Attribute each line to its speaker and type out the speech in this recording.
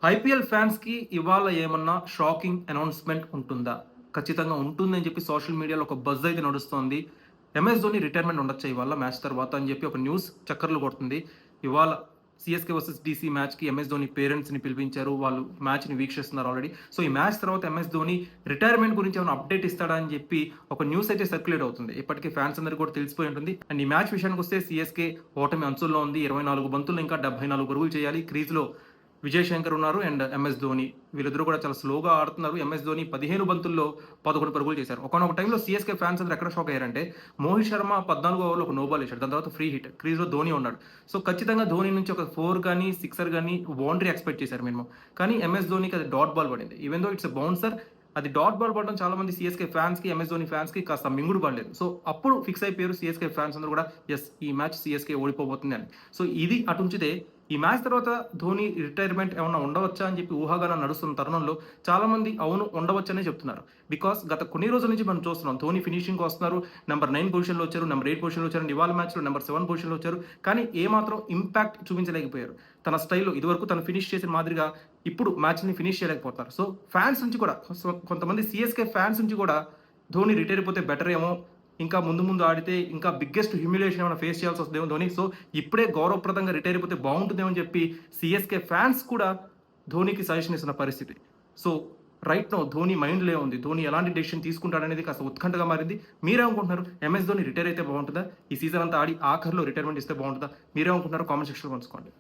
Speaker 1: IPL ఫ్యాన్స్‌కి ఇవాళ ఏమన్నా షాకింగ్ అనౌన్స్‌మెంట్ ఉంటుందా? ఖచ్చితంగా ఉంటుందని చెప్పి సోషల్ మీడియాలో ఒక బజ్ అయితే నడుస్తోంది. ఎంఎస్ ధోని రిటైర్మెంట్ ఉండొచ్చా ఇవాళ మ్యాచ్ తర్వాత అని చెప్పి ఒక న్యూస్ చక్కర్లు కొడుతుంది. ఇవాళ సీఎస్‌కే వర్సెస్ డీసీ మ్యాచ్‌కి ఎంఎస్ ధోని పేరెంట్స్‌ని పిలిపించారు. వాళ్ళు మ్యాచ్‌ని వీక్షిస్తున్నారు ఆల్రెడీ. సో, ఈ మ్యాచ్ తర్వాత ఎంఎస్ ధోని రిటైర్మెంట్ గురించి ఏమైనా అప్డేట్ ఇస్తాడా అని చెప్పి ఒక న్యూస్ అయితే సర్క్యులేట్ అవుతుంది. ఇప్పటికే ఫ్యాన్స్ అందరికి కూడా తెలిసిపోయి ఉంటుంది. అండ్ ఈ మ్యాచ్ విషయానికొస్తే సీఎస్‌కే ఓటమి అంచుల్లో ఉంది. 24 బంతుల్లో ఇంకా 74 పరుగులు చేయాలి. క్రీజ్‌లో విజయ్ శంకర్ ఉన్నారు అండ్ ఎంఎస్ ధోని. వీళ్ళిద్దరూ కూడా చాలా స్లోగా ఆడుతున్నారు. ఎంఎస్ ధోని 15 బంతుల్లో 11 పరుగులు చేశారు. ఒకానొక టైంలో సీఎస్‌కే ఫ్యాన్స్ అందరూ ఎక్కడ షాక్ అయ్యారంటే, మోహిత్ శర్మ 14 ఓవర్‌లో ఒక నో బాల్ ఏసాడు. దాని తర్వాత ఫ్రీ హిట్. క్రీజ్‌లో ధోని ఉన్నాడు. సో, ఖచ్చితంగా ధోని నుంచి ఒక 4 గాని, సిక్సర్ గాని బౌండరీ ఎక్స్‌పెక్ట్ చేశారు మినిమమ్. కానీ ఎంఎస్ ధోనికి అది డాట్ బాల్ పడింది. Even though it's a bouncer, అది డాట్ బాల్ పడడం చాలా మంది సీఎస్‌కే ఫ్యాన్స్‌కి, ఎంఎస్ ధోని ఫ్యాన్స్‌కి కాస్త మింగుడు పడలేదు. సో, అప్పుడు ఫిక్స్ అయిపోయారు సీఎస్‌కే ఫ్యాన్స్ అందరూ కూడా యెస్, ఈ మ్యాచ్ సీఎస్‌కే ఓడిపోబోతుంది అని. సో, ఇది అటుంచితే ఈ మ్యాచ్ తర్వాత ధోని రిటైర్మెంట్ ఏమన్నా ఉండవచ్చా అని చెప్పి ఊహాగానం నడుస్తున్న తరుణంలో చాలామంది అవును ఉండవచ్చనే చెప్తున్నారు. బికాస్ గత కొన్ని రోజుల నుంచి మనం చూస్తున్నాం ధోని ఫినిషింగ్‌కి వస్తున్నారు. నంబర్ 9 పొజిషన్‌లో వచ్చారు. నంబర్ 8 పొజిషన్‌లో వచ్చారు. ఇవాళ మ్యాచ్‌లో నంబర్ 7 పొజిషన్‌లో వచ్చారు. కానీ ఏమాత్రం ఇంపాక్ట్ చూపించలేకపోయారు. తన స్టైల్‌లో ఇదివరకు తను ఫినిష్ చేసిన మాదిరిగా ఇప్పుడు మ్యాచ్‌ని ఫినిష్ చేయలేకపోతున్నారు. సో, ఫ్యాన్స్ నుంచి కూడా కొంతమంది సీఎస్‌కే ఫ్యాన్స్ నుంచి కూడా ధోని రిటైర్ అయిపోతే బెటర్ ఏమో, ఇంకా ముందు ముందు ఆడితే ఇంకా బిగ్గెస్ట్ హ్యూమిలియేషన్ ఏమైనా ఫేస్ చేయాల్సి వస్తదేమో ధోని. సో, ఇప్పుడే గౌరవప్రదంగా రిటైర్ అయిపోతే బాగుంటుందేమో అని చెప్పి సీఎస్‌కే ఫ్యాన్స్ కూడా ధోనికి సజెషన్ ఇస్తున్న పరిస్థితి. సో, రైట్ నౌ ధోని మైండ్‌లో ఏముంది? ధోని ఎలాంటి డెసిషన్ తీసుకుంటాడనేది కాస్త ఉత్కంఠగా మారింది. మీరేమనుకుంటున్నారు? ఎంఎస్ ధోని రిటైర్ అయితే బాగుంటదా? ఈ సీజన్ అంతా ఆడి ఆఖరిలో రిటైర్మెంట్ ఇస్తే బాగుంటదా? మీరేమనుకుంటున్నారో కామెంట్ సెక్షన్‌లో పంచుకోండి.